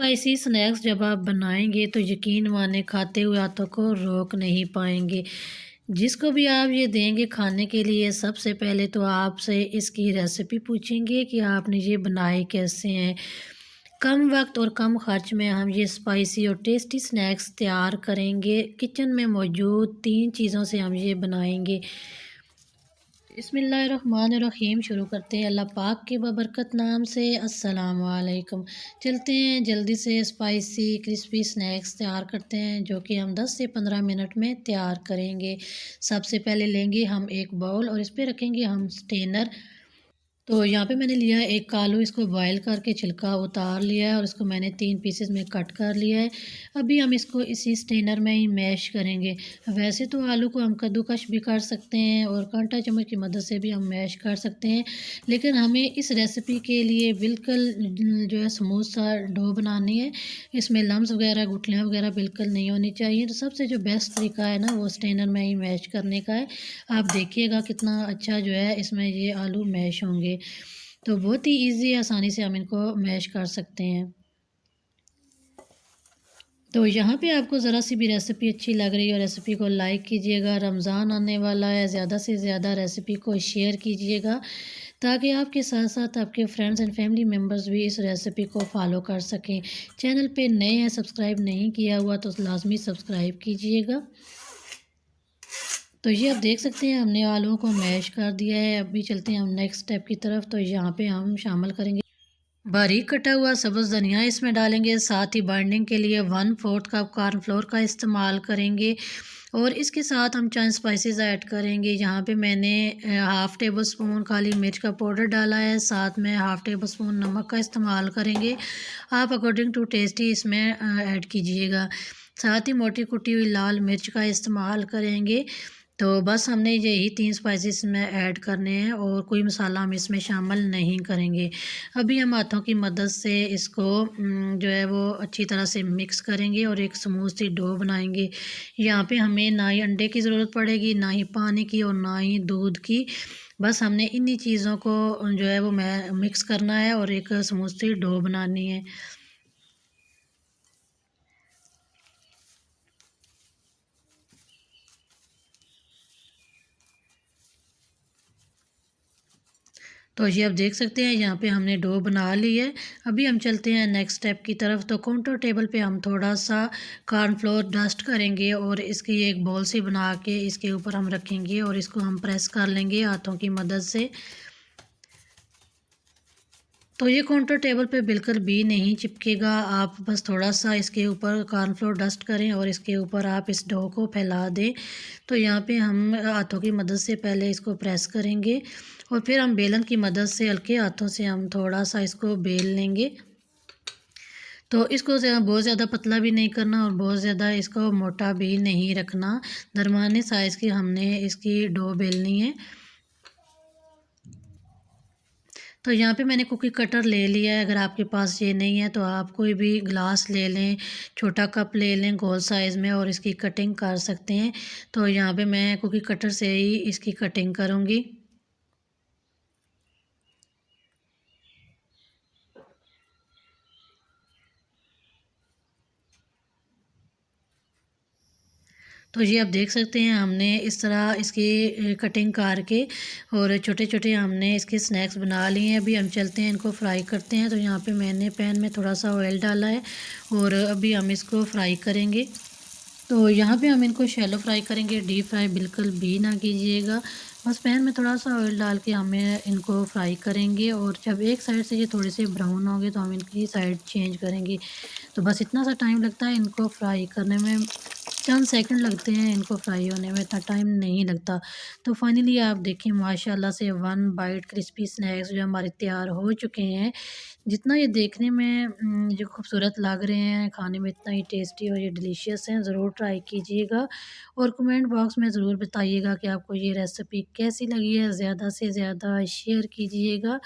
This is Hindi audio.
स्पाइसी स्नैक्स जब आप बनाएँगे तो यकीन माने खाते हुए हाथों को रोक नहीं पाएँगे। जिसको भी आप ये देंगे खाने के लिए सबसे पहले तो आपसे इसकी रेसिपी पूछेंगे कि आपने ये बनाए कैसे हैं। कम वक़्त और कम खर्च में हम ये स्पाइसी और टेस्टी स्नैक्स तैयार करेंगे। किचन में मौजूद 3 चीज़ों से हम ये बनाएँगे। बिस्मिल्लाहिर्रहमानिर्रहीम शुरू करते हैं अल्लाह पाक के बबरकत नाम से। अस्सलाम वालेकुम। चलते हैं जल्दी से स्पाइसी क्रिस्पी स्नैक्स तैयार करते हैं जो कि हम 10 से 15 मिनट में तैयार करेंगे। सबसे पहले लेंगे हम एक बाउल और इस पे रखेंगे हम स्टेनर। तो यहाँ पे मैंने लिया है एक आलू, इसको बॉयल करके छिलका उतार लिया है और इसको मैंने 3 पीसेस में कट कर लिया है। अभी हम इसको इसी स्ट्रेनर में ही मैश करेंगे। वैसे तो आलू को हम कद्दूकश भी कर सकते हैं और कांटा चम्मच की मदद से भी हम मैश कर सकते हैं। लेकिन हमें इस रेसिपी के लिए बिल्कुल जो है स्मूथ सा डो बनानी है। इसमें लम्स वगैरह, गुठलियाँ वगैरह बिल्कुल नहीं होनी चाहिए। तो सबसे जो बेस्ट तरीका है ना वो स्ट्रेनर में ही मैश करने का है। आप देखिएगा कितना अच्छा जो है इसमें ये आलू मैश होंगे। तो बहुत ही ईज़ी आसानी से हम इनको मैश कर सकते हैं। तो यहाँ पे आपको ज़रा सी भी रेसिपी अच्छी लग रही है, रेसिपी को लाइक कीजिएगा। रमज़ान आने वाला है, ज़्यादा से ज़्यादा रेसिपी को शेयर कीजिएगा ताकि आपके साथ-साथ आपके फ्रेंड्स एंड फैमिली मेम्बर्स भी इस रेसिपी को फ़ॉलो कर सकें। चैनल पे नए हैं, सब्सक्राइब नहीं किया हुआ तो लाज़मी सब्सक्राइब कीजिएगा। तो ये आप देख सकते हैं हमने आलूओं को मैश कर दिया है। अभी चलते हैं हम नेक्स्ट स्टेप की तरफ। तो यहाँ पे हम शामिल करेंगे बारीक कटा हुआ सब्ज़ धनिया, इसमें डालेंगे। साथ ही बाइंडिंग के लिए 1/4 कप कॉर्नफ्लोर का इस्तेमाल करेंगे और इसके साथ हम चंद स्पाइसेस ऐड करेंगे। यहाँ पे मैंने हाफ़ टेबल स्पून काली मिर्च का पाउडर डाला है। साथ में हाफ़ टेबल स्पून नमक का इस्तेमाल करेंगे। आप अकॉर्डिंग टू टेस्ट ही इसमें ऐड कीजिएगा। साथ ही मोटी कुटी हुई लाल मिर्च का इस्तेमाल करेंगे। तो बस हमने यही 3 स्पाइसेस इसमें ऐड करने हैं और कोई मसाला हम इसमें शामिल नहीं करेंगे। अभी हम हाथों की मदद से इसको जो है वो अच्छी तरह से मिक्स करेंगे और एक स्मूथ सी डो बनाएंगे। यहाँ पे हमें ना ही अंडे की ज़रूरत पड़ेगी, ना ही पानी की और ना ही दूध की। बस हमने इन्हीं चीज़ों को जो है वो मिक्स करना है और एक स्मूथ सी डो बनानी है। तो ये आप देख सकते हैं यहाँ पे हमने डो बना ली है। अभी हम चलते हैं नेक्स्ट स्टेप की तरफ। तो काउंटर टेबल पे हम थोड़ा-सा कॉर्नफ्लोर डस्ट करेंगे और इसकी एक बॉल सी बना के इसके ऊपर हम रखेंगे और इसको हम प्रेस कर लेंगे हाथों की मदद से। तो ये काउंटर टेबल पे बिल्कुल भी नहीं चिपकेगा। आप बस थोड़ा-सा इसके ऊपर कॉर्नफ्लोर डस्ट करें और इसके ऊपर आप इस डो को फैला दें। तो यहाँ पे हम हाथों की मदद से पहले इसको प्रेस करेंगे और फिर हम बेलन की मदद से हल्के हाथों से हम थोड़ा-सा इसको बेल लेंगे। तो इसको बहुत ज़्यादा पतला भी नहीं करना और बहुत ज़्यादा इसको मोटा भी नहीं रखना। दरमियाने साइज़ की हमने इसकी डो बेलनी है। तो यहाँ पे मैंने कुकी कटर ले लिया है। अगर आपके पास ये नहीं है तो आप कोई भी ग्लास ले लें, छोटा कप ले लें गोल साइज़ में और इसकी कटिंग कर सकते हैं। तो यहाँ पे मैं कुकी कटर से ही इसकी कटिंग करूँगी। तो ये आप देख सकते हैं हमने इस तरह इसकी कटिंग करके और छोटे-छोटे हमने इसके स्नैक्स बना लिए हैं। अभी हम चलते हैं इनको फ्राई करते हैं। तो यहाँ पे मैंने पैन में थोड़ा-सा ऑयल डाला है और अभी हम इसको फ्राई करेंगे। तो यहाँ पे हम इनको शैलो फ्राई करेंगे, डीप फ्राई बिल्कुल भी ना कीजिएगा। बस पैन में थोड़ा-सा ऑयल डाल के हमें इनको फ्राई करेंगे और जब एक साइड से ये थोड़े से ब्राउन होंगे तो हम इनकी साइड चेंज करेंगे। तो बस इतना सा टाइम लगता है इनको फ्राई करने में, चंद सेकंड लगते हैं इनको फ्राई होने में, इतना टाइम नहीं लगता। तो फाइनली आप देखिए माशाल्लाह से वन बाइट क्रिस्पी स्नैक्स जो हमारे तैयार हो चुके हैं। जितना ये देखने में जो खूबसूरत लग रहे हैं, खाने में इतना ही टेस्टी और ये डिलीशियस हैं। ज़रूर ट्राई कीजिएगा और कमेंट बॉक्स में ज़रूर बताइएगा कि आपको ये रेसिपी कैसी लगी है। ज़्यादा से ज़्यादा शेयर कीजिएगा।